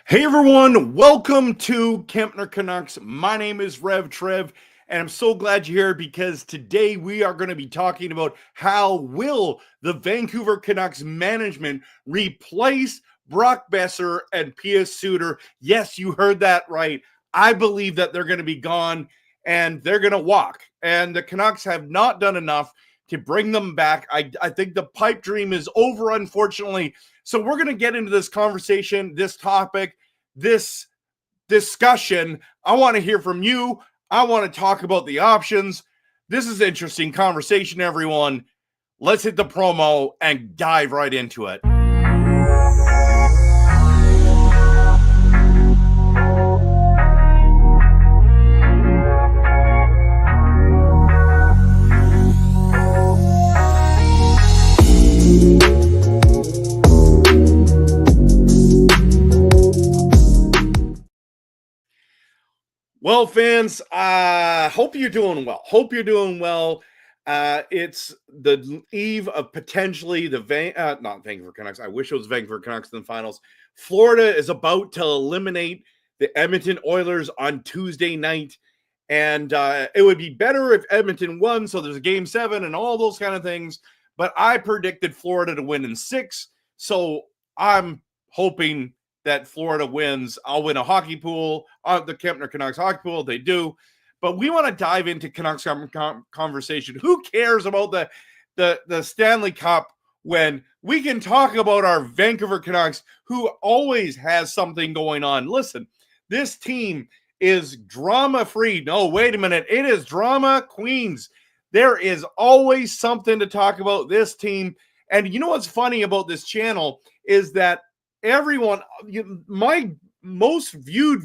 Hey everyone, welcome to Kempner Canucks. My name is RevTrev, and I'm so glad you're here because today we are going to be talking about how will the Vancouver Canucks management replace Brock Boeser and Pius Suter. Yes, you heard that right. I believe that they're going to be gone and they're going to walk. And the Canucks have not done enough to bring them back. I think the pipe dream is over, unfortunately. So we're going to get into this conversation, this topic, this discussion. I want to hear from you. I want to talk about the options. This is an interesting conversation, everyone. Let's hit the promo and dive right into it. Well, fans, hope you're doing well. It's the eve of potentially the not Vancouver Canucks. I wish it was Vancouver Canucks in the finals. Florida is about to eliminate the Edmonton Oilers on Tuesday night, and it would be better if Edmonton won. So there's a game 7 and all those kind of things. But I predicted Florida to win in 6, so I'm hoping that Florida wins. I'll win a hockey pool, the Kempner Canucks hockey pool. They do. But we want to dive into Canucks conversation. Who cares about the Stanley Cup when we can talk about our Vancouver Canucks, who always has something going on? Listen, this team is drama-free. No, wait a minute. It is drama queens. There is always something to talk about this team. And you know what's funny about this channel is that my most viewed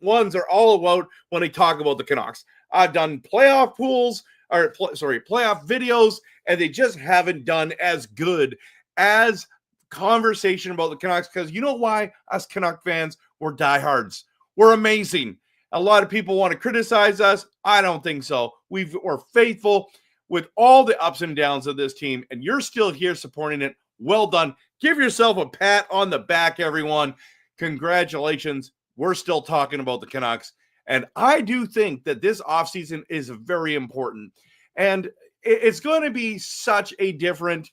ones are all about when I talk about the Canucks. I've done playoff playoff videos, and they just haven't done as good as conversation about the Canucks. Because you know why? Us Canuck fans, we're diehards. We're amazing. A lot of people want to criticize us. I don't think so. We're faithful with all the ups and downs of this team, and you're still here supporting it. Well done. Give yourself a pat on the back, everyone. Congratulations. We're still talking about the Canucks. And I do think that this offseason is very important. And it's going to be such a different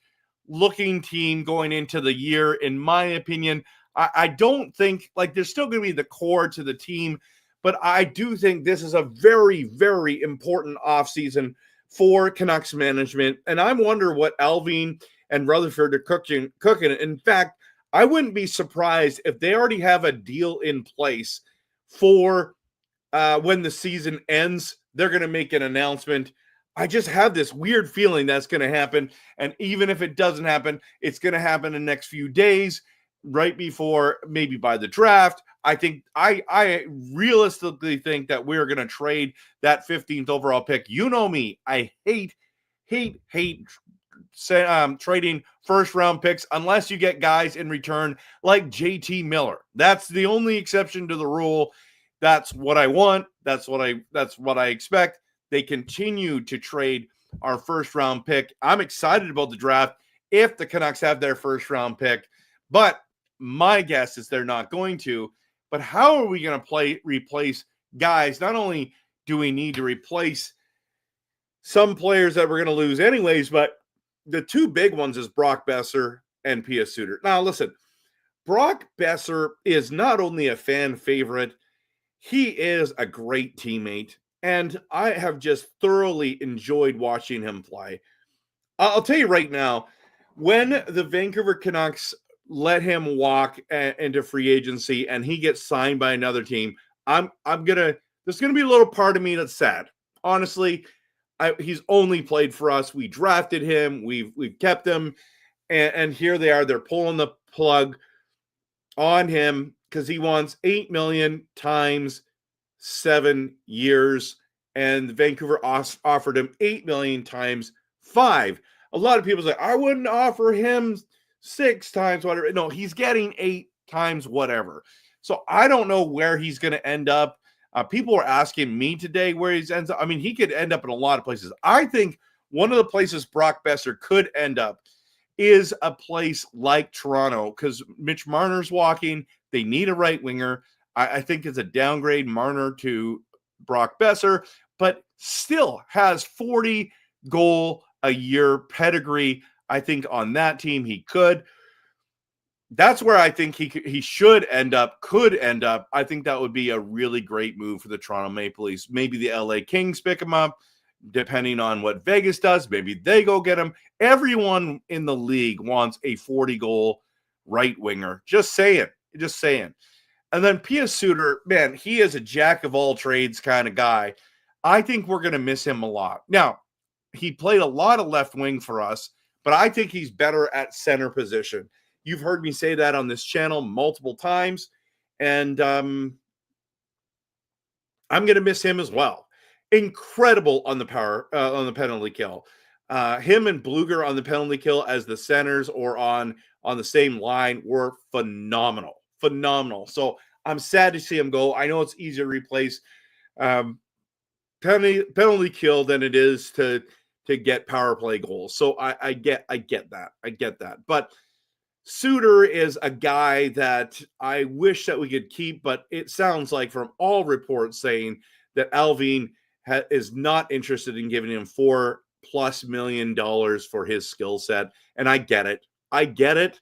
looking team going into the year, in my opinion. I don't think, there's still going to be the core to the team, but I do think this is a very, very important offseason for Canucks management. And I wonder what Alvin and Rutherford are cooking. In fact, I wouldn't be surprised if they already have a deal in place for when the season ends. They're going to make an announcement. I just have this weird feeling that's going to happen. And even if it doesn't happen, it's going to happen in the next few days, right before, maybe by the draft. I realistically think that we're going to trade that 15th overall pick. You know me. I hate trading first round picks unless you get guys in return like JT Miller. That's the only exception to the rule. That's what I want. That's what I expect. They continue to trade our first round pick. I'm excited about the draft if the Canucks have their first round pick, but my guess is they're not going to. But how are we going to replace guys? Not only do we need to replace some players that we're going to lose anyways, but the two big ones is Brock Boeser and Pius Suter. Now, listen, Brock Boeser is not only a fan favorite, he is a great teammate, and I have just thoroughly enjoyed watching him play. I'll tell you right now, when the Vancouver Canucks let him walk into free agency and he gets signed by another team, there's gonna be a little part of me that's sad. Honestly, he's only played for us. We drafted him. We've kept him. And here they are. They're pulling the plug on him because he wants $8 million times 7 years. And Vancouver offered him $8 million times 5. A lot of people say, I wouldn't offer him 6 times whatever. No, he's getting 8 times whatever. So I don't know where he's going to end up. People were asking me today where he ends up. I mean, he could end up in a lot of places. I think one of the places Brock Boeser could end up is a place like Toronto, because Mitch Marner's walking. They need a right winger. I think it's a downgrade Marner to Brock Boeser, but still has 40 goal a year pedigree. I think on that team he could. That's where I think he should end up, could end up. I think that would be a really great move for the Toronto Maple Leafs. Maybe the LA Kings pick him up, depending on what Vegas does. Maybe they go get him. Everyone in the league wants a 40-goal right winger. Just saying. Just saying. And then Pius Suter, man, he is a jack of all trades kind of guy. I think we're going to miss him a lot. Now, he played a lot of left wing for us, but I think he's better at center position. You've heard me say that on this channel multiple times, and I'm going to miss him as well. Incredible on the penalty kill. Him and Bluger on the penalty kill as the centers or on the same line were phenomenal. Phenomenal. So I'm sad to see him go. I know it's easier to replace penalty kill than it is to get power play goals. So I get that. I get that. But Suter is a guy that I wish that we could keep, but it sounds like from all reports saying that Alvin is not interested in giving him $4+ million for his skill set. And I get it. I get it.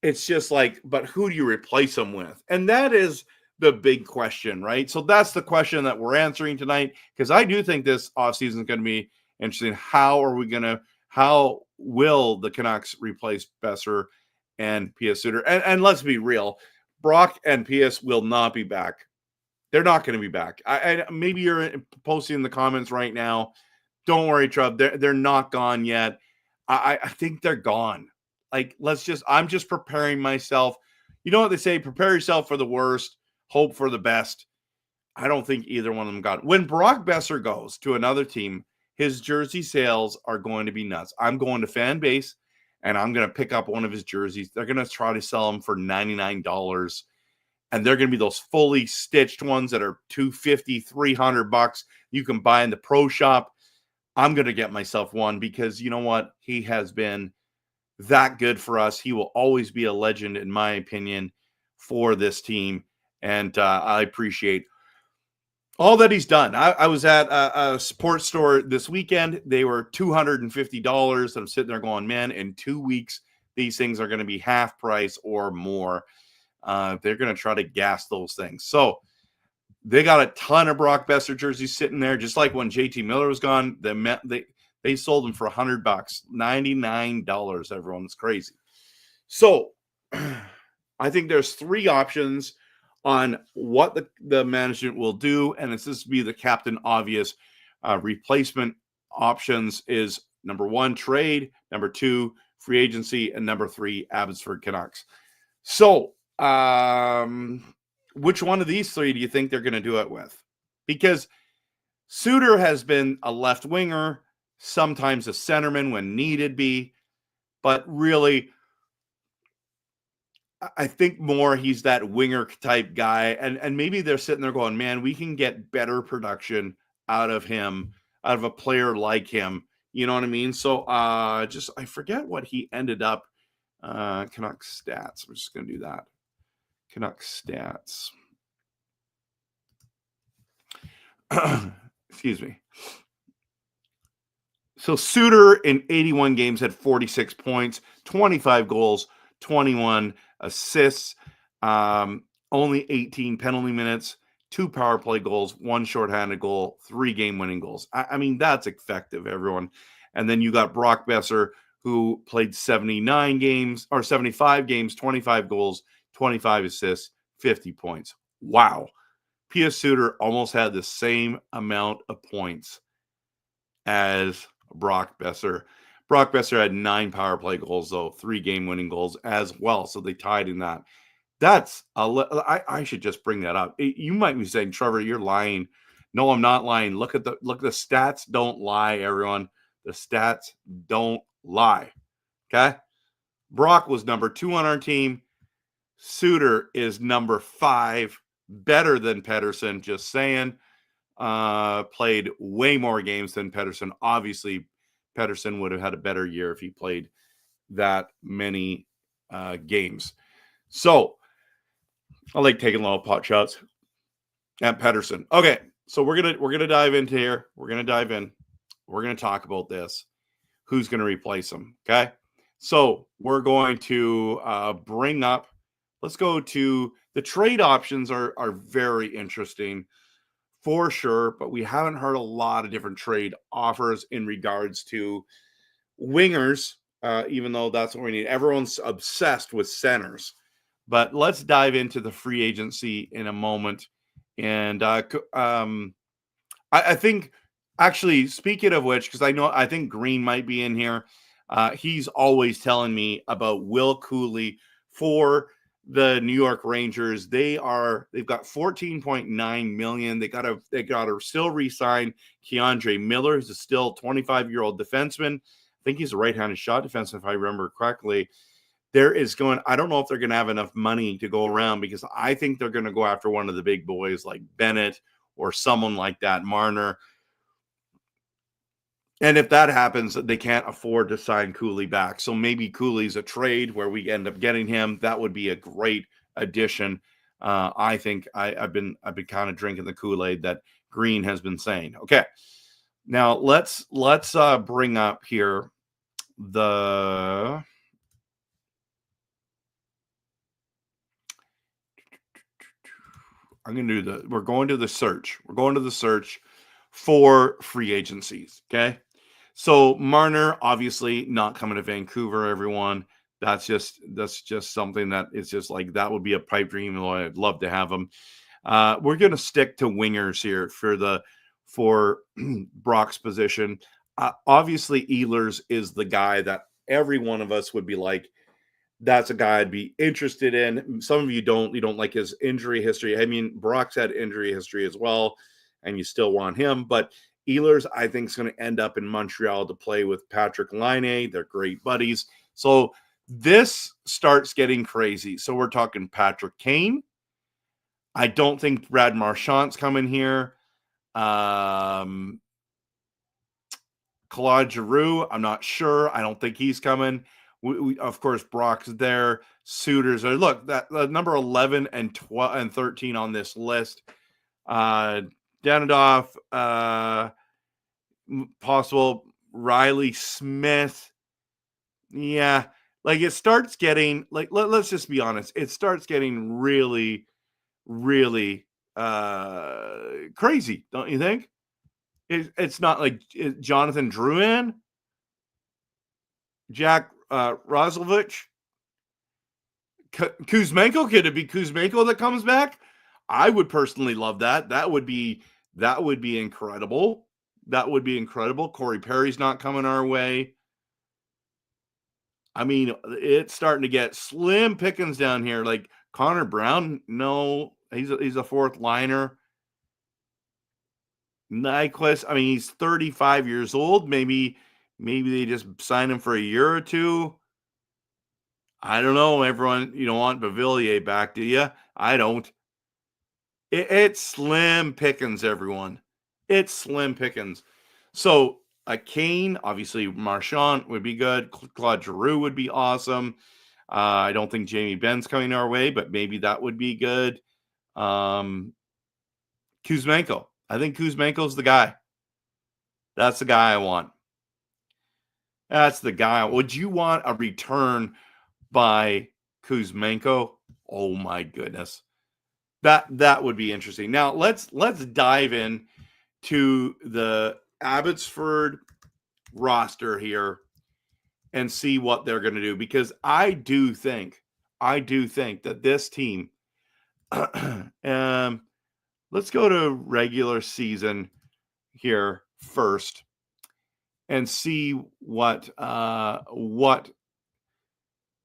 It's just like, but who do you replace him with? And that is the big question, right? So that's the question that we're answering tonight, because I do think this offseason is going to be interesting. How will the Canucks replace Boeser and Pius Suter? And let's be real, Brock and Pius will not be back. They're not going to be back. I maybe you're posting in the comments right now. Don't worry, Trev. They're not gone yet. I think they're gone. Like, I'm just preparing myself. You know what they say? Prepare yourself for the worst, hope for the best. I don't think either one of them got it. When Brock Boeser goes to another team, his jersey sales are going to be nuts. I'm going to fan base, and I'm going to pick up one of his jerseys. They're going to try to sell them for $99. And they're going to be those fully stitched ones that are $250, $300 you can buy in the pro shop. I'm going to get myself one because you know what? He has been that good for us. He will always be a legend, in my opinion, for this team. And I appreciate all that he's done. I was at a sports store this weekend. They were $250. I'm sitting there going, man, in 2 weeks, these things are going to be half price or more. They're going to try to gas those things. So they got a ton of Brock Boeser jerseys sitting there, just like when JT Miller was gone. They sold them for $100, $99. Everyone, it's crazy. So I think there's three options on what the management will do, and it's just be the captain obvious. Replacement options is number 1, trade, number 2, free agency, and number 3, Abbotsford Canucks. So which one of these three do you think they're going to do it with? Because Suter has been a left winger, sometimes a centerman when needed be, but really, I think more he's that winger type guy. And maybe they're sitting there going, man, we can get better production out of him, out of a player like him. You know what I mean? So I forget what he ended up. Canucks stats. We're just going to do that. Canucks stats. Excuse me. So Suter in 81 games had 46 points, 25 goals, 21 assists, only 18 penalty minutes, 2 power play goals, 1 shorthanded goal, 3 game-winning goals. I mean, that's effective, everyone. And then you got Brock Boeser, who played 75 games, 25 goals, 25 assists, 50 points. Wow. Pius Suter almost had the same amount of points as Brock Boeser. Brock Boeser had 9 power play goals, though, 3 game-winning goals as well. So they tied in that. I should just bring that up. You might be saying, Trevor, you're lying. No, I'm not lying. Look at the stats. Don't lie, everyone. The stats don't lie. Okay? Brock was number 2 on our team. Suter is number 5, better than Pettersson, just saying. Played way more games than Pettersson. Obviously, Pettersson would have had a better year if he played that many games. So I like taking little pot shots at Pedersen. Okay, so we're gonna dive into here. We're gonna dive in. We're gonna talk about this. Who's gonna replace him? Okay, so we're going to bring up. Let's go to the trade options are very interesting for sure, but we haven't heard a lot of different trade offers in regards to wingers. Even though that's what we need. Everyone's obsessed with centers. But let's dive into the free agency in a moment. And I think, actually, speaking of which, because I think Green might be in here. He's always telling me about Will Cooley for the New York Rangers. They've got $14.9 million. They got to still re-sign Keandre Miller, who's a still 25-year-old defenseman. I think he's a right-handed shot defenseman, if I remember correctly. I don't know if they're going to have enough money to go around, because I think they're going to go after one of the big boys like Bennett or someone like that, Marner. And if that happens, they can't afford to sign Cooley back. So maybe Cooley's a trade where we end up getting him. That would be a great addition. I think I've been kind of drinking the Kool-Aid that Green has been saying. Okay. Now let's bring up here we're going to the search. We're going to the search for free agencies. Okay. So Marner, obviously not coming to Vancouver, everyone. That's just something that is just like, that would be a pipe dream. I'd love to have him. We're going to stick to wingers here for Brock's position. Obviously Ehlers is the guy that every one of us would be like, that's a guy I'd be interested in. Some of you don't like his injury history. I mean, Brock's had injury history as well, and you still want him. But Ehlers, I think, is going to end up in Montreal to play with Patrick Laine. They're great buddies. So this starts getting crazy. So we're talking Patrick Kane. I don't think Brad Marchand's coming here. Claude Giroux, I'm not sure. I don't think he's coming. We of course, Brock's there. Suter's there. Look, that number 11 and 12 and 13 on this list. Danidoff, possible Riley Smith. Yeah, like it starts getting like let's just be honest. It starts getting really, really crazy, don't you think? It's not like Jonathan Drouin, Jack Roslovich, Kuzmenko. Could it be Kuzmenko that comes back? I would personally love that. That would be incredible. That would be incredible. Corey Perry's not coming our way. I mean, it's starting to get slim pickings down here. Like Connor Brown, no, he's a fourth liner. Nyquist, I mean, he's 35 years old. Maybe they just sign him for a year or two. I don't know. Everyone, you don't want Beauvillier back, do you? I don't. It's slim pickings, everyone. It's slim pickings. So a Kane, obviously Marchand would be good. Claude Giroux would be awesome. I don't think Jamie Benn's coming our way, but maybe that would be good. Kuzmenko. I think Kuzmenko's the guy. That's the guy I want. That's the guy. Would you want a return by Kuzmenko? Oh my goodness. That would be interesting. Now let's dive in to the Abbotsford roster here and see what they're going to do, because I do think that this team let's go to regular season here first and see what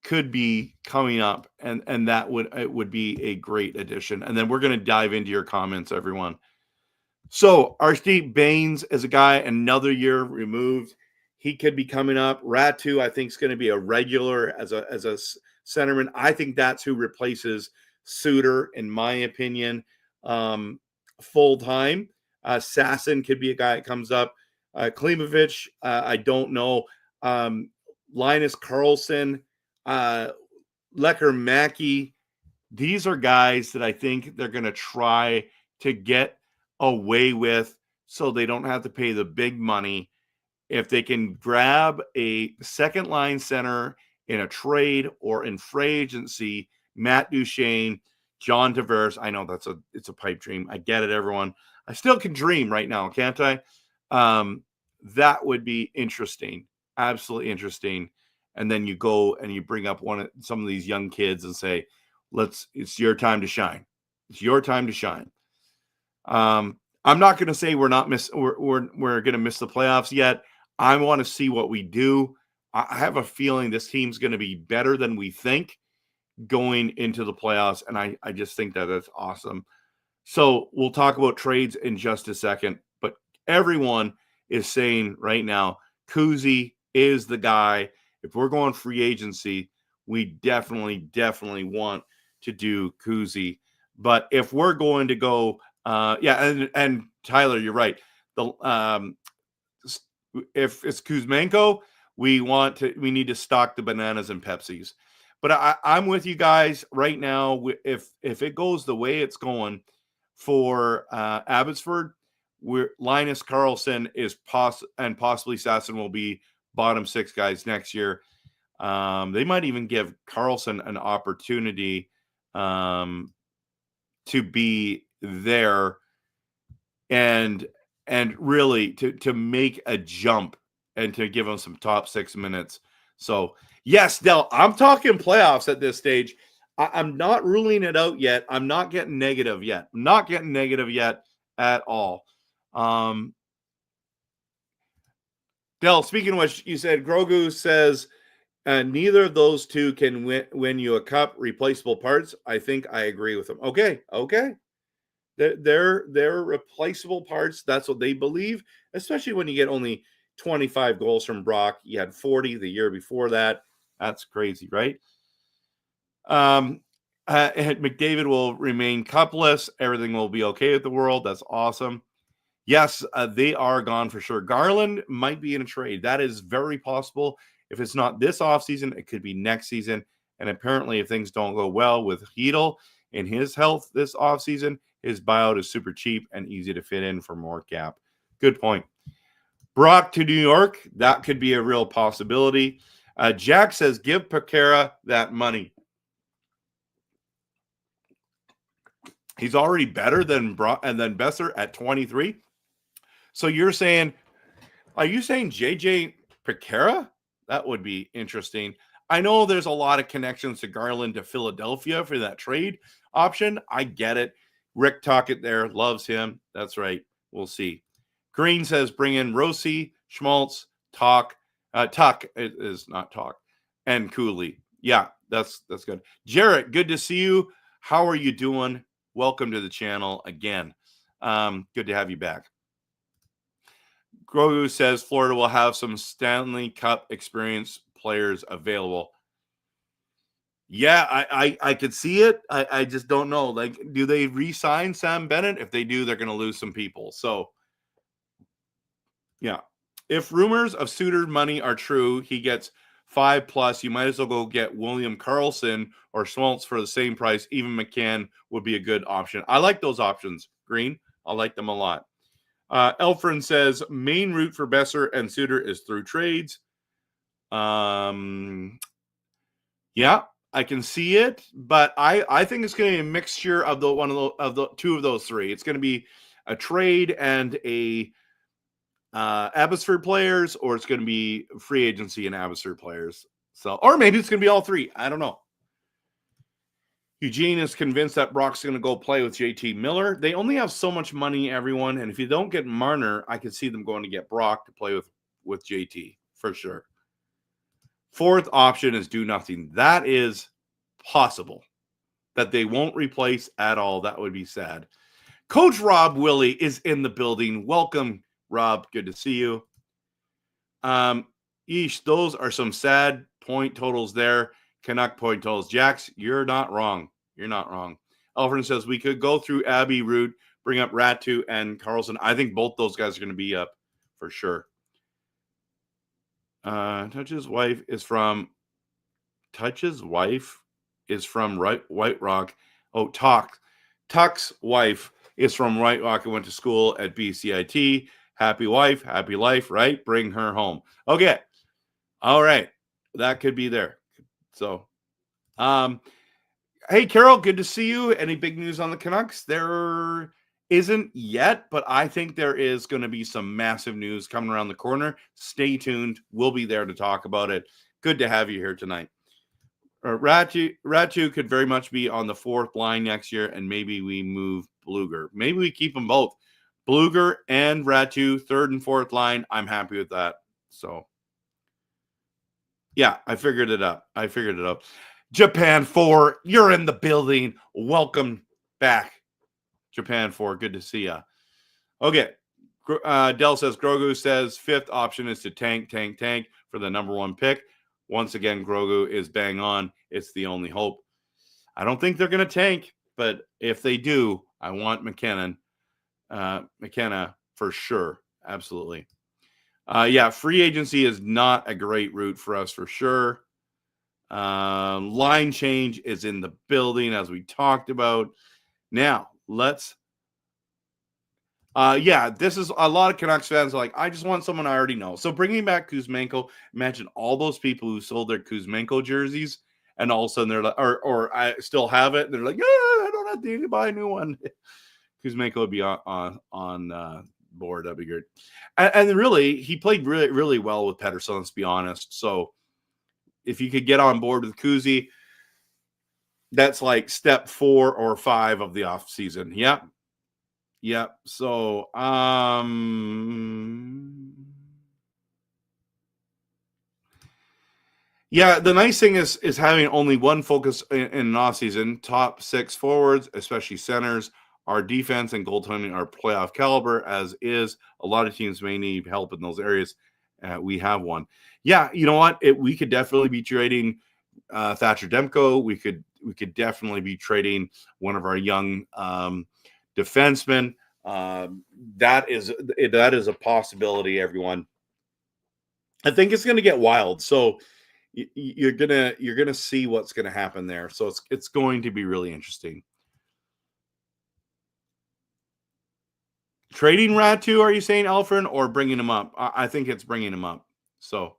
could be coming up, and it would be a great addition. And then we're going to dive into your comments, everyone. So Archie Baines is a guy another year removed. He could be coming up. Ratu, I think, is going to be a regular as a centerman. I think that's who replaces Suter, in my opinion, full time. Sasson could be a guy that comes up. Klimovich, I don't know. Linus Karlsson, Lecker Mackey. These are guys that I think they're going to try to get away with so they don't have to pay the big money. If they can grab a second line center in a trade or in free agency, Matt Duchene, John Tavares. I know it's a pipe dream. I get it, everyone. I still can dream right now, can't I? That would be interesting. Absolutely interesting. And then you go and you bring up some of these young kids and say, it's your time to shine. It's your time to shine. I'm not going to say we're going to miss the playoffs yet. I want to see what we do. I have a feeling this team's going to be better than we think going into the playoffs. And I just think that that's awesome. So we'll talk about trades in just a second, but everyone is saying right now, Kuzi is the guy. If we're going free agency, we definitely want to do Kuzi. But if we're going to go, and Tyler, you're right. If it's Kuzmenko, we need to stock the bananas and Pepsis. But I'm with you guys right now. If it goes the way it's going for Abbotsford, Linus Karlsson is and possibly Sasson will be bottom 6 guys next year. They might even give Karlsson an opportunity to be there and really to make a jump and to give him some top 6 minutes. So yes, Del, I'm talking playoffs at this stage. I'm not ruling it out yet. I'm not getting negative yet. I'm not getting negative yet at all. Del, speaking of which, you said Grogu says neither of those two can win you a cup. Replaceable parts. I think I agree with them. Okay. They're replaceable parts. That's what they believe, especially when you get only 25 goals from Brock. You had 40 the year before that. That's crazy, right? McDavid will remain cupless. Everything will be okay with the world. That's awesome. Yes, they are gone for sure. Garland might be in a trade. That is very possible. If it's not this offseason, it could be next season. And apparently, if things don't go well with Hedel and his health this offseason, his buyout is super cheap and easy to fit in for more cap. Good point. Brock to New York, that could be a real possibility. Jack says, give Pekara that money. He's already better than Brock and then Boeser at 23. So are you saying JJ Pekara? That would be interesting. I know there's a lot of connections to Garland to Philadelphia for that trade option. I get it. Rick Tockett there loves him. That's right. We'll see. Green says bring in Rossi, Schmaltz, Tuck. Tuck is not Talk, and Cooley. Yeah, that's good. Jarrett, good to see you. How are you doing? Welcome to the channel again. Good to have you back. Grogu says Florida will have some Stanley Cup experience players available. Yeah, I could see it. I just don't know. Like, do they re-sign Sam Bennett? If they do, they're going to lose some people. So, yeah. If rumors of Suter money are true, he gets 5+. You might as well go get William Karlsson or Schmaltz for the same price. Even McCann would be a good option. I like those options, Green. I like them a lot. Elfrin says main route for Boeser and Suter is through trades. Yeah, I can see it, but I think it's going to be a mixture of the two of those three. It's going to be a trade and a Abbotsford players, or it's going to be free agency and Abbotsford players. So, or maybe it's going to be all three. I don't know. Eugene is convinced that Brock's going to go play with JT Miller. They only have so much money, everyone, and if you don't get Marner, I could see them going to get Brock to play with JT for sure. Fourth option is do nothing. That is possible. That they won't replace at all. That would be sad. Coach Rob Willie is in the building. Welcome, Rob. Good to see you. Those are some sad point totals there. Canuck point totals. Jax, you're not wrong. You're not wrong. Alfred says we could go through Abby Root, bring up Ratu and Karlsson. I think both those guys are going to be up for sure. Touch's wife is from White Rock. Oh, Tuck's wife is from White Rock and went to school at BCIT. Happy wife, happy life, right? Bring her home. Okay. All right. That could be there. So, hey, Carol, good to see you. Any big news on the Canucks? There isn't yet, but I think there is going to be some massive news coming around the corner. Stay tuned. We'll be there to talk about it. Good to have you here tonight. Ratu could very much be on the fourth line next year, and maybe we move Bluger. Maybe we keep them both. Bluger and Ratu, third and fourth line. I'm happy with that. So, yeah, I figured it out. Japan 4, you're in the building. Welcome back, Japan 4. Good to see ya. Okay. Dell says, Grogu says fifth option is to tank for the number one pick. Once again, Grogu is bang on. It's the only hope. I don't think they're going to tank, but if they do, I want McKenna for sure. Absolutely. Yeah, free agency is not a great route for us for sure. Line change is in the building, as we talked about. Now, let's this is a lot of Canucks fans are like, I just want someone I already know. So bringing back Kuzmenko, imagine all those people who sold their Kuzmenko jerseys, and all of a sudden they're like, or I still have it. And they're like, yeah, I don't have to buy a new one. Kuzmenko would be on board. That'd be good. And really, he played really, really well with Pettersson, let's be honest. So if you could get on board with Kuzi, that's like step 4 or 5 of the offseason. Yeah. Yep. So, yeah, the nice thing is having only one focus in an offseason. Top 6 forwards, especially centers. Our defense and goaltending are playoff caliber, as is. A lot of teams may need help in those areas. We have one. Yeah, you know what? We could definitely be trading Thatcher Demko. We could definitely be trading one of our young defensemen. That is a possibility, everyone. I think it's going to get wild. So you're gonna see what's going to happen there. So it's going to be really interesting. Trading Ratu, are you saying, Alfred, or bringing him up? I think it's bringing him up. So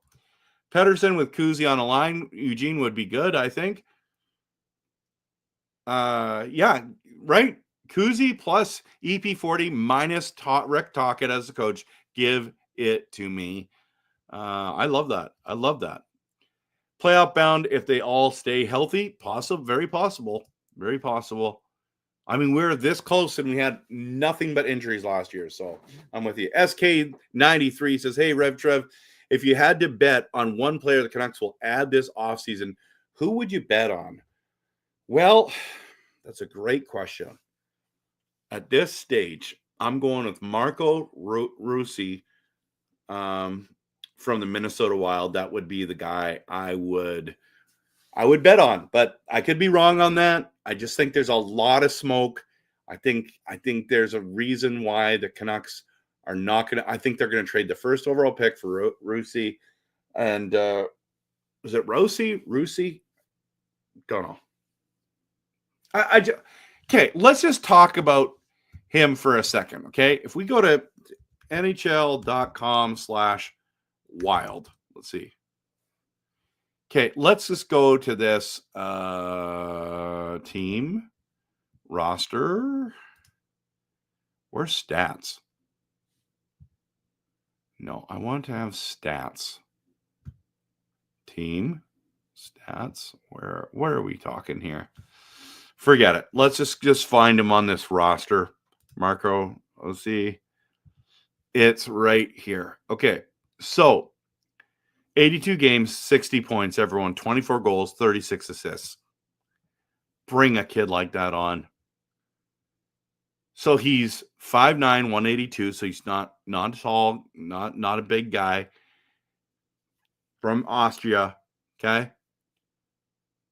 Pettersson with Kuzi on a line, Eugene, would be good, I think. Yeah, right. Kuzi plus EP40 minus Rick Tocchet as the coach. Give it to me. I love that. Playoff bound if they all stay healthy. Very possible. I mean, we're this close and we had nothing but injuries last year. So I'm with you. SK93 says, hey, RevTrev, if you had to bet on one player the Canucks will add this offseason, who would you bet on? Well, that's a great question. At this stage, I'm going with Marco Rossi from the Minnesota Wild. That would be the guy I would bet on, but I could be wrong on that. I just think there's a lot of smoke. I think there's a reason why the Canucks are not going to. I think they're going to trade the first overall pick for Rossi. And was it Rossi? Don't know. Okay, let's just talk about him for a second, okay? If we go to nhl.com/wild, let's see. Okay, let's just go to this team roster. Where's stats? No, I want to have stats. Team stats. Where are we talking here? Forget it. Let's just find him on this roster. Marco, let's see. It's right here. Okay, so 82 games, 60 points, everyone, 24 goals, 36 assists. Bring a kid like that on. So he's 5'9", 182, so he's not tall, not a big guy. From Austria, okay?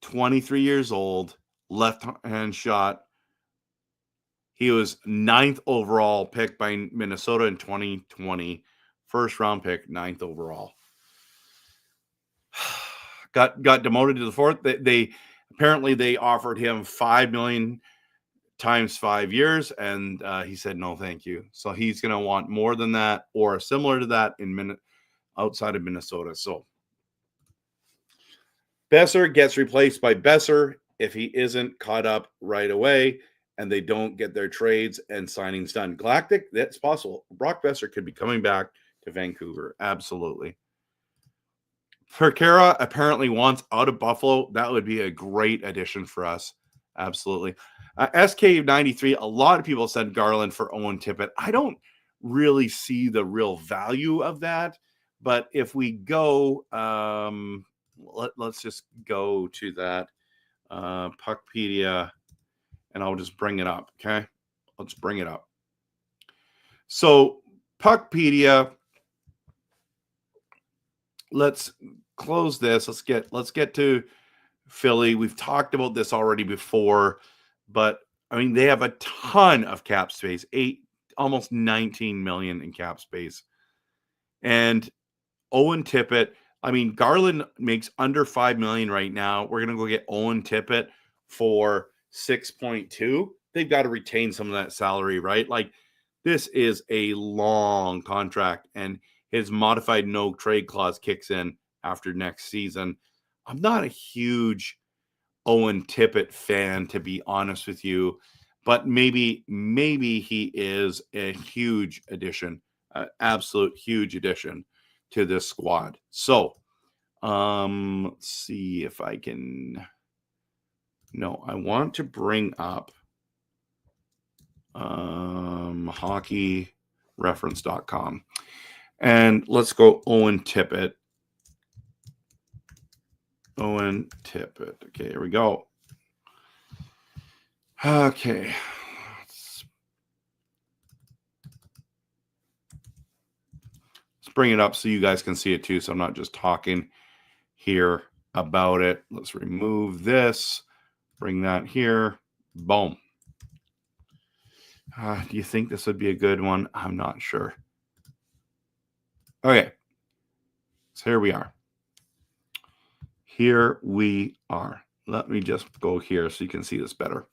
23 years old, left-hand shot. He was 9th overall pick by Minnesota in 2020. First round pick, 9th overall. got demoted to the fourth. They apparently they offered him $5 million times 5 years, and he said no, thank you. So he's going to want more than that or similar to that outside of Minnesota. So Boeser gets replaced by Boeser if he isn't caught up right away and they don't get their trades and signings done. Galactic, that's possible. Brock Boeser could be coming back to Vancouver. Absolutely. Perkara apparently wants out of Buffalo. That would be a great addition for us. Absolutely. SK93, a lot of people said Garland for Owen Tippett. I don't really see the real value of that. But if we go, let's just go to that Puckpedia, and I'll just bring it up, okay? Let's bring it up. So Puckpedia, let's close this. Let's get to Philly. We've talked about this already before, but I mean, they have a ton of cap space, almost 19 million in cap space. And Owen Tippett, I mean, Garland makes under 5 million right now. We're going to go get Owen Tippett for 6.2. They've got to retain some of that salary, right? Like, this is a long contract, and his modified no trade clause kicks in after next season. I'm not a huge Owen Tippett fan, to be honest with you, but maybe he is a huge addition, absolute huge addition to this squad. So, let's see if I can. No, I want to bring up hockeyreference.com, and let's go Owen Tippett. Owen Tippett. Okay, here we go. Okay. Let's bring it up so you guys can see it too, so I'm not just talking here about it. Let's remove this. Bring that here. Boom. Do you think this would be a good one? I'm not sure. Okay. So here we are. Here we are. Let me just go here so you can see this better.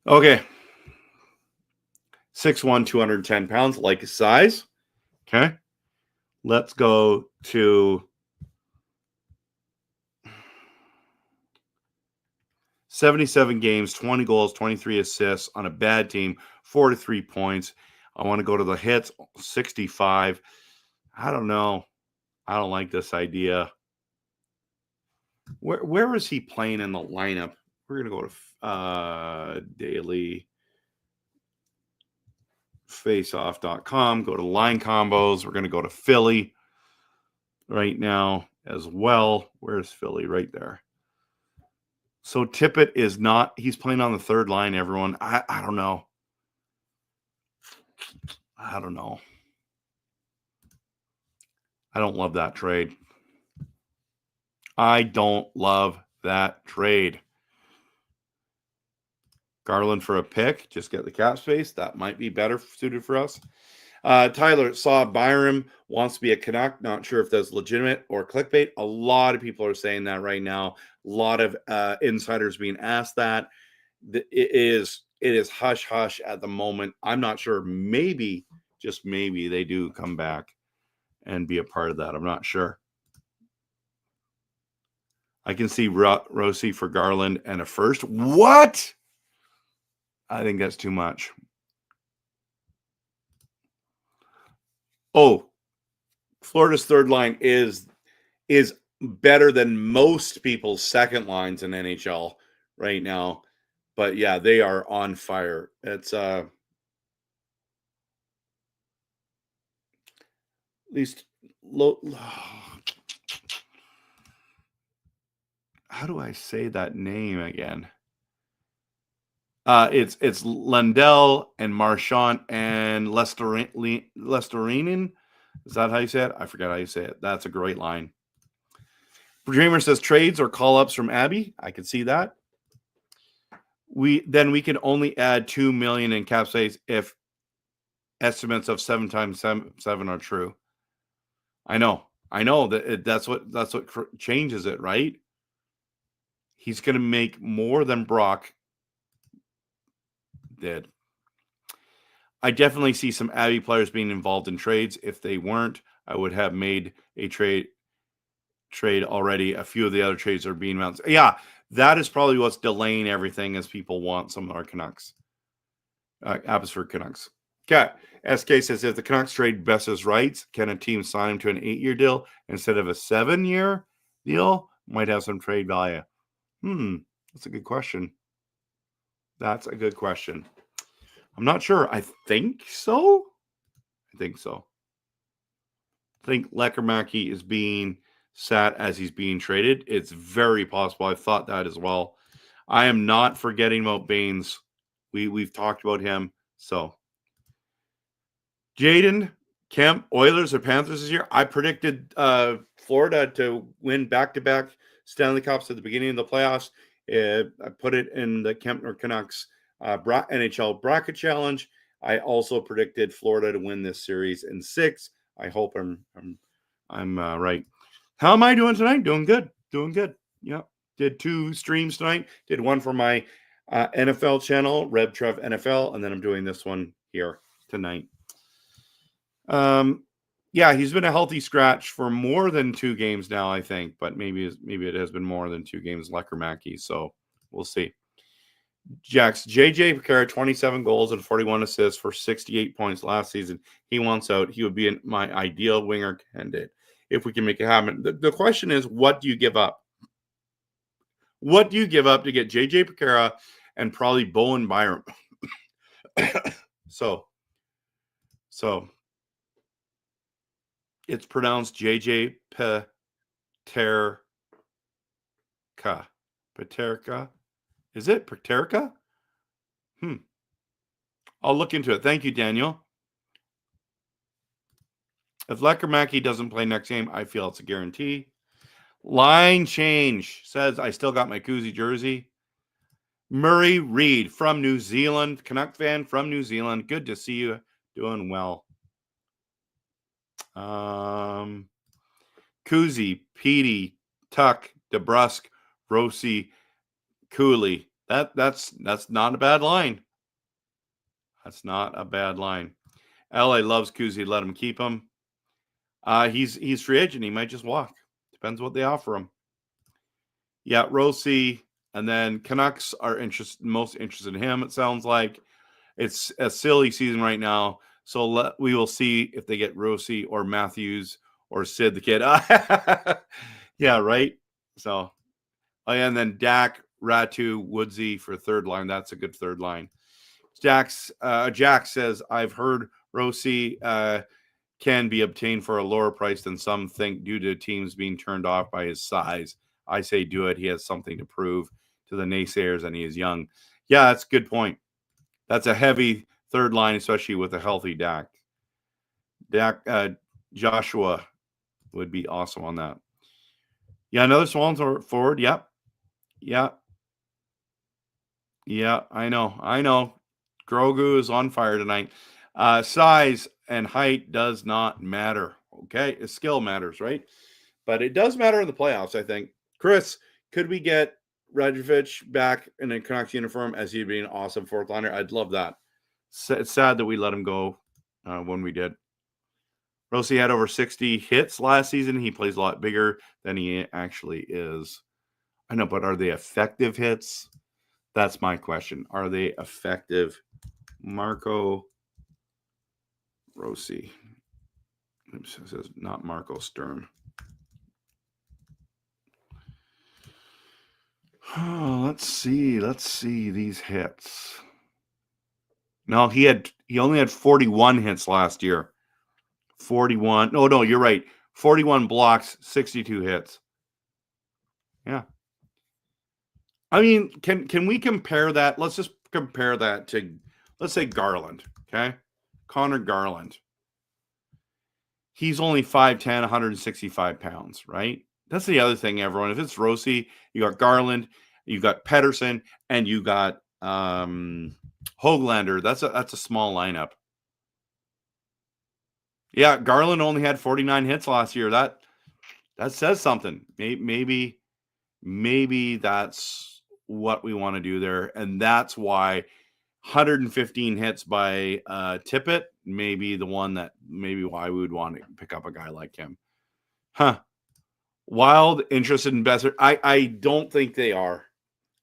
Okay. 6'1", 210 pounds, like his size. Okay. Let's go to 77 games, 20 goals, 23 assists on a bad team, 4-3 points. I want to go to the hits, 65. I don't know. I don't like this idea. Where is he playing in the lineup? We're going to go to daily faceoff.com, go to line combos. We're going to go to Philly right now as well. Where's Philly? Right there. So Tippett is not, he's playing on the third line, everyone. I don't know. I don't know. I don't love that trade. I don't love that trade. Garland for a pick. Just get the cap space. That might be better suited for us. Tyler saw Byram wants to be a Canuck. Not sure if that's legitimate or clickbait. A lot of people are saying that right now. A lot of insiders being asked that. It is hush hush at the moment. I'm not sure. Maybe, just maybe, they do come back and be a part of that. I'm not sure. I can see Rossi for Garland and a first. What? I think that's too much. Oh, Florida's third line is better than most people's second lines in NHL right now. But yeah, they are on fire. It's at least low. How do I say that name again? It's Lundell and Marchand and Lesterinen. Is that how you say it? I forget how you say it. That's a great line. Dreamer says trades or call-ups from Abby. I can see that. We can only add 2 million in cap space if estimates of 7 times 7 are true. I know. I know that's what changes it, right? He's going to make more than Brock did. I definitely see some Abbey players being involved in trades. If they weren't, I would have made a trade already. A few of the other trades are being announced. Yeah, that is probably what's delaying everything as people want some of our Canucks. Abbotsford Canucks. Okay. SK says, if the Canucks trade Boeser's rights, can a team sign him to an 8-year deal instead of a 7-year deal? Might have some trade value. That's a good question. I'm not sure. I think so. I think Lekkerimäki is being sat as he's being traded. It's very possible. I thought that as well. I am not forgetting about Baines. We've talked about him. So, Jaden, Kemp, Oilers or Panthers this year? I predicted Florida to win back-to-back Stanley Cups at the beginning of the playoffs. I put it in the Kempner Canucks NHL Bracket Challenge. I also predicted Florida to win this series in 6. I hope I'm right. How am I doing tonight? Doing good. Yeah. Did 2 streams tonight. Did one for my NFL channel, RevTrev NFL, and then I'm doing this one here tonight. Yeah, he's been a healthy scratch for more than 2 games now, I think, but maybe it has been more than 2 games, Lekkerimäki, so we'll see. Jax, JJ Piquet, 27 goals and 41 assists for 68 points last season. He wants out. He would be my ideal winger candidate if we can make it happen. The question is, what do you give up? What do you give up to get JJ Piquet and probably Bowen Byram? So it's pronounced JJ Paterka. Paterka? Is it Paterka? I'll look into it. Thank you, Daniel. If Lekkerimäki doesn't play next game, I feel it's a guarantee. Line change says, I still got my koozie jersey. Murray Reed from New Zealand. Canuck fan from New Zealand. Good to see you doing well. Koozie, Petey, Tuck, DeBrusk, Rossi, Cooley. That's not a bad line. That's not a bad line. LA loves Koozie. Let him keep him. He's free agent. He might just walk. Depends what they offer him. Yeah, Rossi, and then Canucks are most interested in him. It sounds like it's a silly season right now. So we will see if they get Rossi or Matthews or Sid the kid. Yeah, right. So, and then Dak, Ratu, Woodsy for third line. That's a good third line. Jack says, I've heard Rossi can be obtained for a lower price than some think due to teams being turned off by his size. I say do it. He has something to prove to the naysayers, and he is young. Yeah, that's a good point. That's a heavy third line, especially with a healthy Dak. Joshua would be awesome on that. Yeah, another Swans forward. Yep. Yeah, I know. Grogu is on fire tonight. Size and height does not matter. Okay, skill matters, right? But it does matter in the playoffs, I think. Chris, could we get Radovich back in a Canucks uniform as he'd be an awesome fourth liner? I'd love that. It's sad that we let him go when we did. Rossi had over 60 hits last season. He plays a lot bigger than he actually is. I know, but are they effective hits? That's my question. Are they effective? Marco Rossi. Oops, it says not Marco Stern. Oh, let's see these hits. No, he only had 41 hits last year. 41. No, you're right. 41 blocks, 62 hits. Yeah. I mean, can we compare that? Let's just compare that to, let's say, Garland, okay? Connor Garland. He's only 5'10", 165 pounds, right? That's the other thing, everyone. If it's Rossi, you got Garland, you got Pedersen, and you got Höglander. That's a small lineup. Yeah, Garland only had 49 hits last year. That says something. Maybe that's what we want to do there. And that's why 115 hits by Tippett may be the one that maybe why we would want to pick up a guy like him. Huh. Wild interested in Boeser. I don't think they are.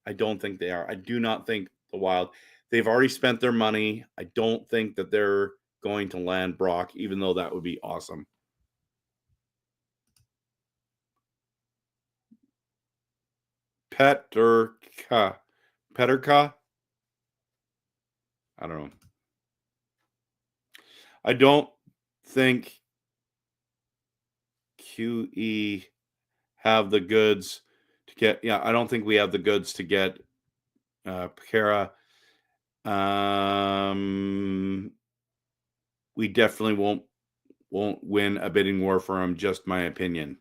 I don't think they are. I do not think the Wild. They've already spent their money. I don't think that they're going to land Brock, even though that would be awesome. Peterka. I don't know. I don't think QE have the goods to get. Yeah, I don't think we have the goods to get Pekara. We definitely won't win a bidding war for him. Just my opinion.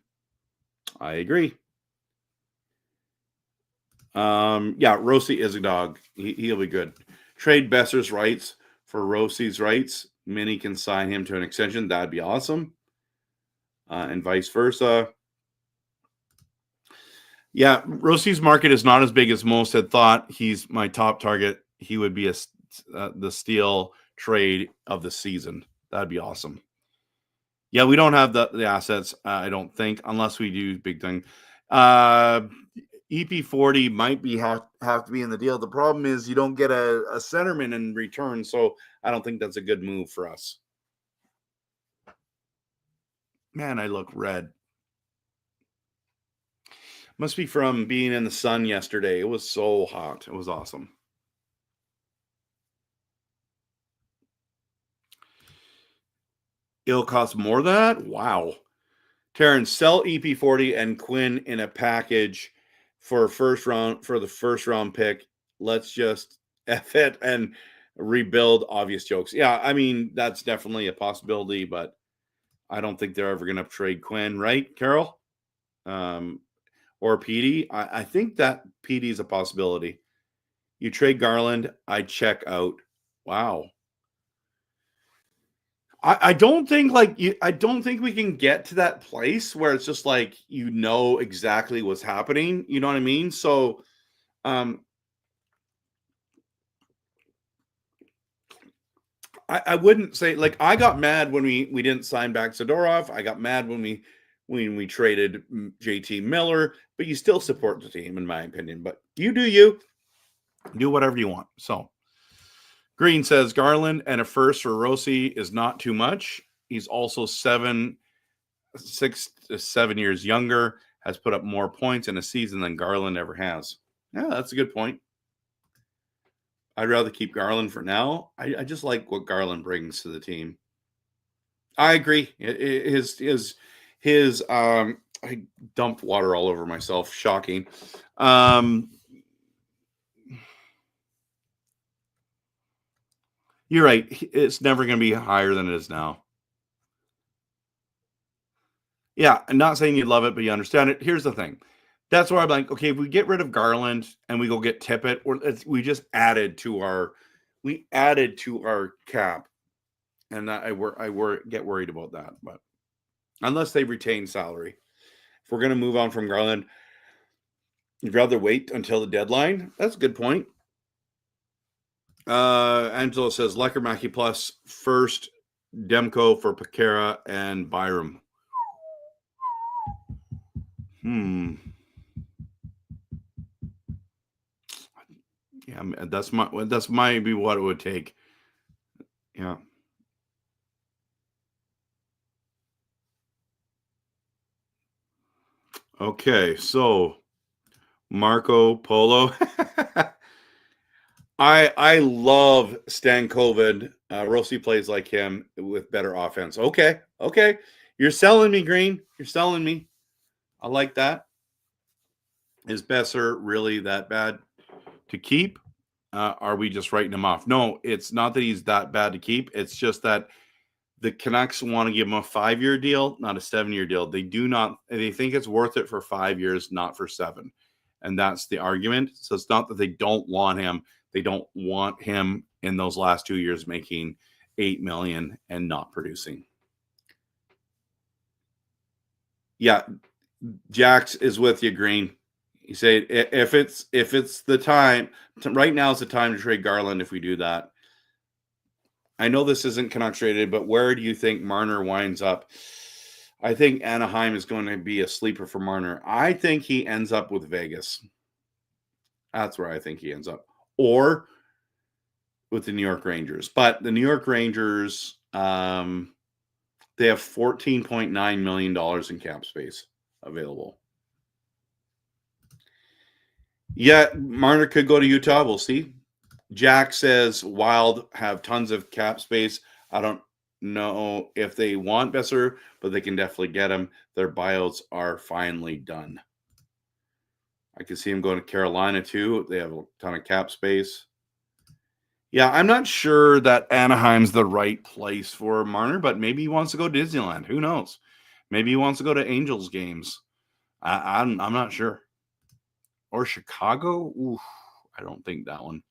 I agree. Yeah, Rossi is a dog. He'll be good. Trade Boeser's rights for Rossi's rights. Minnie can sign him to an extension. That'd be awesome. And vice versa. Yeah, Rossi's market is not as big as most had thought. He's my top target. He would be the steal trade of the season. That'd be awesome. Yeah, we don't have the assets, I don't think, unless we do big thing. EP40 might have to be in the deal. The problem is you don't get a centerman in return, so I don't think that's a good move for us. Man, I look red. Must be from being in the sun yesterday. It was so hot. It was awesome. It'll cost more than that? Wow. Terrence, sell EP40 and Quinn in a package for the first round pick. Let's just F it and rebuild. Obvious jokes. Yeah, I mean, that's definitely a possibility, but I don't think they're ever going to trade Quinn, right, Carol? Or Petey. I think that Petey is a possibility. You trade Garland, I check out. Wow. I don't think I don't think we can get to that place where it's just like exactly what's happening. You know what I mean? So I wouldn't say I got mad when we didn't sign back Zadorov. I got mad when we traded JT Miller, but you still support the team, in my opinion. But you do whatever you want. So Green says Garland and a first for Rossi is not too much. He's also 6 to 7 years younger, has put up more points in a season than Garland ever has. Yeah, that's a good point. I'd rather keep Garland for now. I just like what Garland brings to the team. I agree. His I dumped water all over myself. Shocking. You're right. It's never going to be higher than it is now. Yeah, I'm not saying you love it, but you understand it. Here's the thing. That's why I'm like, okay, if we get rid of Garland and we go get Tippett, we just added to our cap, and I get worried about that. But unless they retain salary, if we're going to move on from Garland, you'd rather wait until the deadline. That's a good point. Angelo says Leckermacki plus first Demko for Pekara and Byram. Yeah, that's maybe what it would take. Yeah. Okay, so Marco Polo. I love Stankoven. Rossi plays like him with better offense. Okay. You're selling me, Green. You're selling me. I like that. Is Boeser really that bad to keep? Are we just writing him off? No, it's not that he's that bad to keep. It's just that the Canucks want to give him a 5-year deal, not a 7-year deal. They think it's worth it for 5 years, not for 7. And that's the argument. So it's not that they don't want him. They don't want him in those last 2 years making $8 million and not producing. Yeah, Jax is with you, Green. You say if it's the time right now is the time to trade Garland if we do that. I know this isn't Canucks rated, but where do you think Marner winds up? I think Anaheim is going to be a sleeper for Marner. I think he ends up with Vegas. That's where I think he ends up. Or with the New York Rangers. But the New York Rangers, they have $14.9 million in cap space available. Yeah, Marner could go to Utah. We'll see. Jack says Wild have tons of cap space. I don't know if they want Boeser, but they can definitely get him. Their buyouts are finally done. I can see him going to Carolina too. They have a ton of cap space. Yeah, I'm not sure that Anaheim's the right place for Marner, but maybe he wants to go to Disneyland. Who knows? Maybe he wants to go to Angels games. I'm not sure. Or Chicago? Ooh, I don't think that one.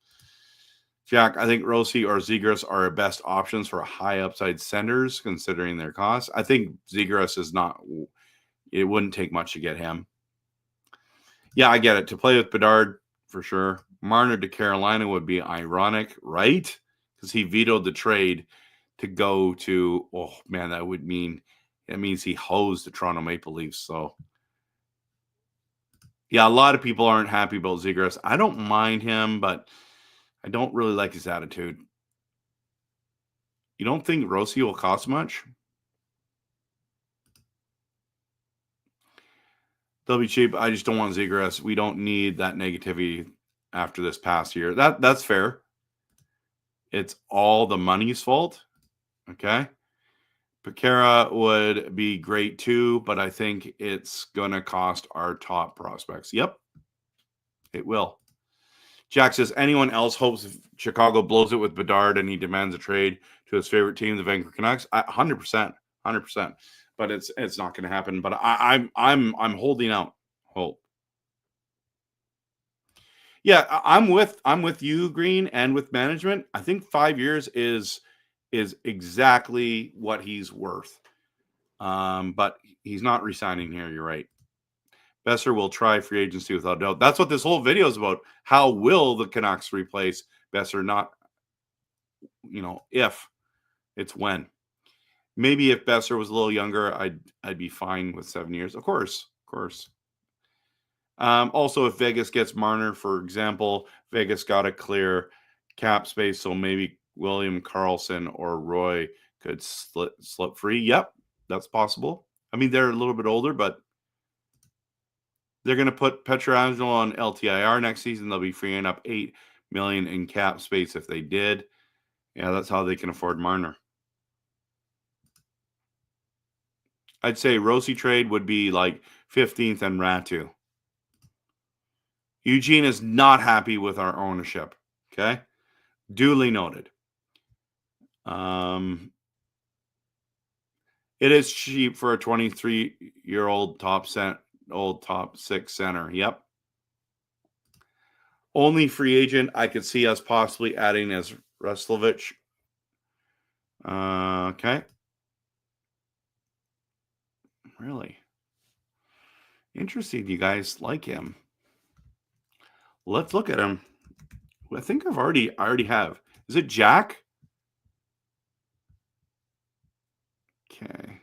Jack, I think Rossi or Zegras are best options for high upside centers, considering their cost. I think Zegras is not. It wouldn't take much to get him. Yeah, I get it. To play with Bedard, for sure. Marner to Carolina would be ironic, right? Because he vetoed the trade to go to. Oh man, that means he hosed the Toronto Maple Leafs. So yeah, a lot of people aren't happy about Zegras. I don't mind him, but I don't really like his attitude. You don't think Rossi will cost much? They'll be cheap. I just don't want Zegras. We don't need that negativity after this past year. That's fair. It's all the money's fault. Okay. Pekara would be great too, but I think it's going to cost our top prospects. Yep, it will. Jack says, anyone else hopes Chicago blows it with Bedard and he demands a trade to his favorite team, the Vancouver Canucks? 100%, 100%. But it's not going to happen. But I'm holding out hope. Yeah, I'm with you, Green, and with management. I think 5 years is exactly what he's worth. But he's not resigning here. You're right. Boeser will try free agency without doubt. That's what this whole video is about. How will the Canucks replace Boeser? Not, if, it's when. Maybe if Boeser was a little younger, I'd be fine with 7 years. Of course. Also, if Vegas gets Marner, for example, Vegas got to clear cap space, so maybe William Karlsson or Roy could slip free. Yep, that's possible. I mean, they're a little bit older, but they're going to put Pietrangelo on LTIR next season. They'll be freeing up $8 million in cap space if they did. Yeah, that's how they can afford Marner. I'd say Rossi trade would be like 15th and Ratu. Eugene is not happy with our ownership. Okay, duly noted. It is cheap for a 23-year-old top 6 center. Yep. Only free agent I could see us possibly adding is Restlovich. Okay. Really interesting. You guys like him? Let's look at him. I think I already have. Is it Jack? Okay.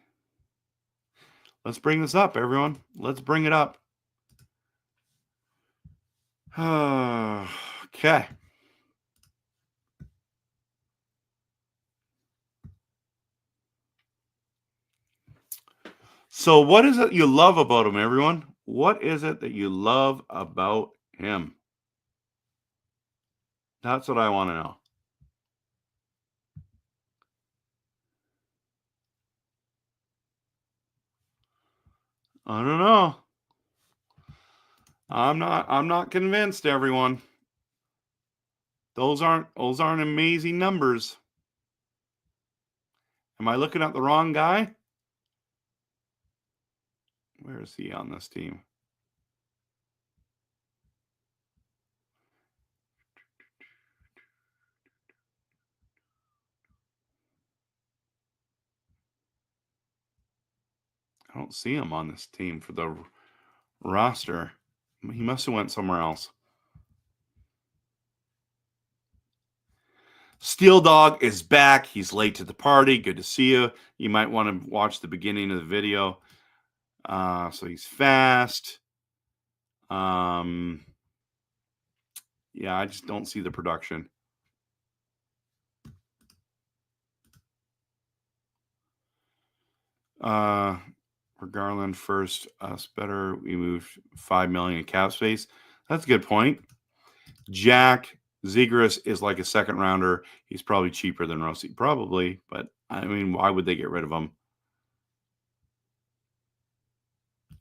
Let's bring this up, everyone. Let's bring it up. Okay. So what is it you love about him, everyone? What is it that you love about him? That's what I want to know. I don't know. I'm not convinced, everyone. Those aren't amazing numbers. Am I looking at the wrong guy? Where is he on this team? I don't see him on this team for the roster. He must have went somewhere else. Steel Dog is back. He's late to the party. Good to see you. You might want to watch the beginning of the video. So he's fast. Yeah, I just don't see the production. For Garland first, us better. We moved $5 million in cap space. That's a good point. Jack Zegras is like a second rounder. He's probably cheaper than Rossi, probably. But I mean, why would they get rid of him?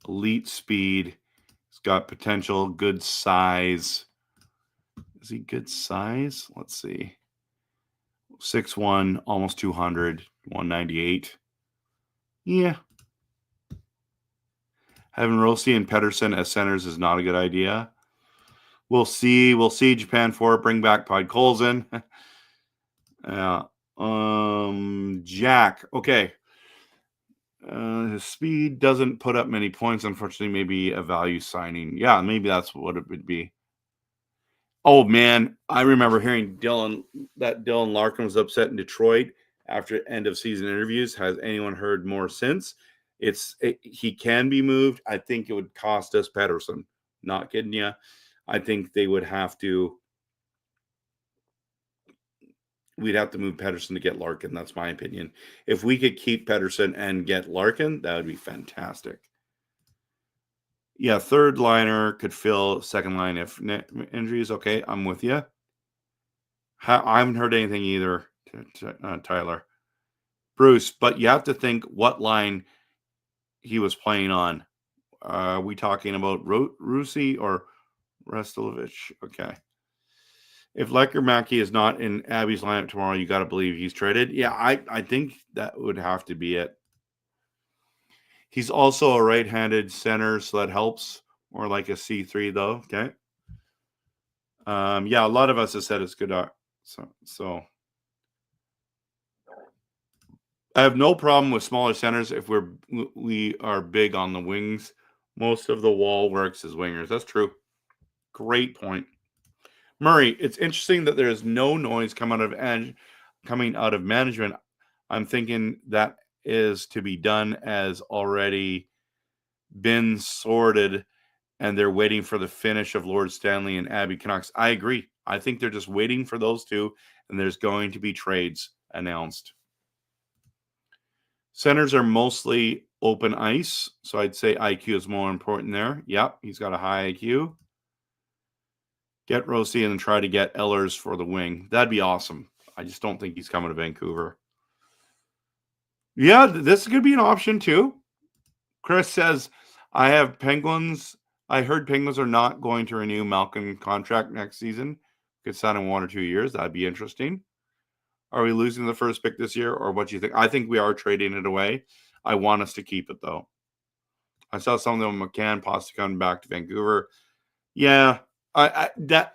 Elite speed. He's got potential. Good size. Is he good size? Let's see. 6'1", almost 200, 198. Yeah. Having Rossi and Pettersson as centers is not a good idea. We'll see. We'll see. Japan 4. Bring back Podkolzin. Jack. Okay. His speed doesn't put up many points. Unfortunately, maybe a value signing. Yeah, maybe that's what it would be. Oh, man. I remember hearing Dylan Larkin was upset in Detroit after end of season interviews. Has anyone heard more since? He can be moved. I think it would cost us Pettersson. Not kidding you. I think they would have to. We'd have to move Pettersson to get Larkin. That's my opinion. If we could keep Pettersson and get Larkin, that would be fantastic. Yeah, third liner could fill second line if injuries. Okay, I'm with you. I haven't heard anything either, Tyler. Bruce, but you have to think what line he was playing on. Are we talking about Rusi or Restolovich? Okay. If Lecker-Mackey is not in Abby's lineup tomorrow, you got to believe he's traded. Yeah, I think that would have to be it. He's also a right-handed center, so that helps. More like a C3, though. Okay. Yeah, a lot of us have said it's good. So I have no problem with smaller centers if we are big on the wings. Most of the wall works as wingers. That's true. Great point. Murray, it's interesting that there is no noise coming out of management. I'm thinking that is to be done as already been sorted, and they're waiting for the finish of Lord Stanley and Abby Canucks. I agree. I think they're just waiting for those two, and there's going to be trades announced. Centers are mostly open ice, so I'd say IQ is more important there. Yep, he's got a high IQ. Get Rossi and try to get Ehlers for the wing. That'd be awesome. I just don't think he's coming to Vancouver. Yeah, this could be an option too. Chris says, I have Penguins. I heard Penguins are not going to renew Malkin contract next season. Could sign in 1 or 2 years. That'd be interesting. Are we losing the first pick this year, or what do you think? I think we are trading it away. I want us to keep it, though. I saw something on McCann possibly coming back to Vancouver. Yeah, that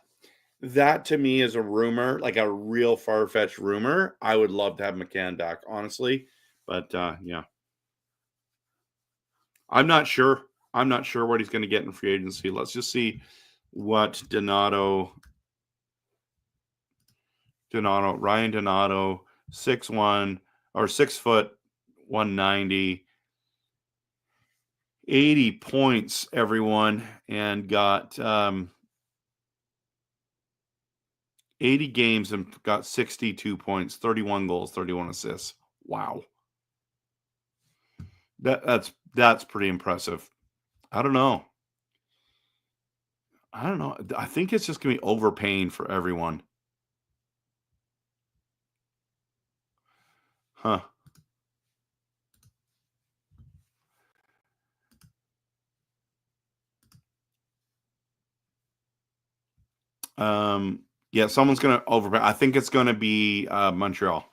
to me is a rumor, like a real far-fetched rumor. I would love to have McCann back, honestly. But, yeah. I'm not sure. I'm not sure what he's going to get in free agency. Let's just see what Ryan Donato, 6'1", or 6 foot, 190, 80 points, everyone, and got 80 games and got 62 points, 31 goals, 31 assists. Wow. That's pretty impressive. I don't know. I think it's just going to be overpaying for everyone. Huh. Yeah, someone's going to overpay. I think it's going to be Montreal.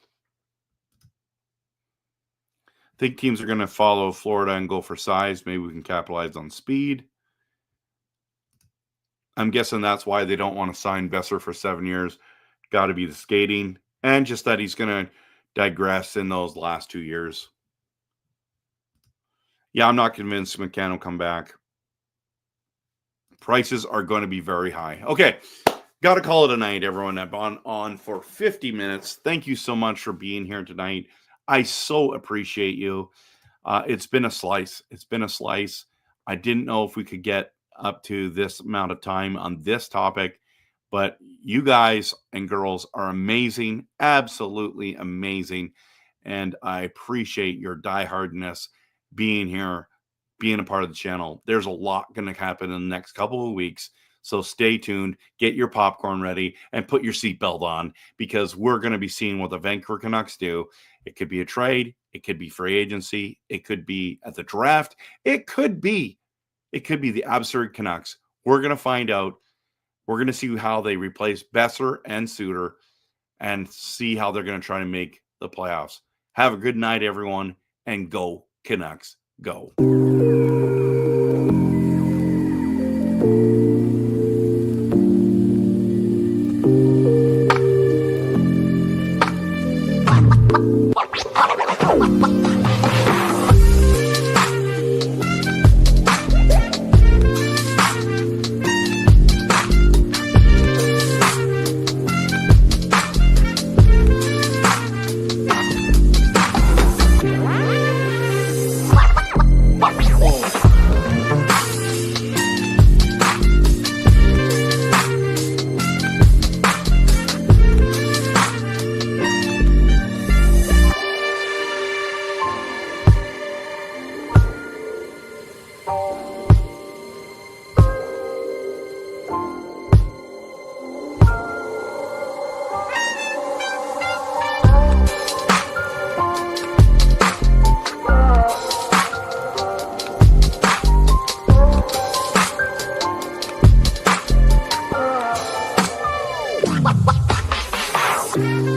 I think teams are going to follow Florida and go for size. Maybe we can capitalize on speed. I'm guessing that's why they don't want to sign Boeser for 7 years. Got to be the skating. And just that he's going to digress in those last 2 years. Yeah, I'm not convinced McCann will come back. Prices are going to be very high. Okay, got to call it a night, everyone. I've been on for 50 minutes. Thank you so much for being here tonight. I so appreciate you. It's been a slice. It's been a slice. I didn't know if we could get up to this amount of time on this topic, but you guys and girls are amazing, absolutely amazing. And I appreciate your diehardness being here, being a part of the channel. There's a lot going to happen in the next couple of weeks. So stay tuned, get your popcorn ready, and put your seatbelt on, because we're going to be seeing what the Vancouver Canucks do. It could be a trade. It could be free agency. It could be at the draft. It could be the absurd Canucks. We're going to find out. We're going to see how they replace Boeser and Suter and see how they're going to try to make the playoffs. Have a good night, everyone, and go Canucks, go. What?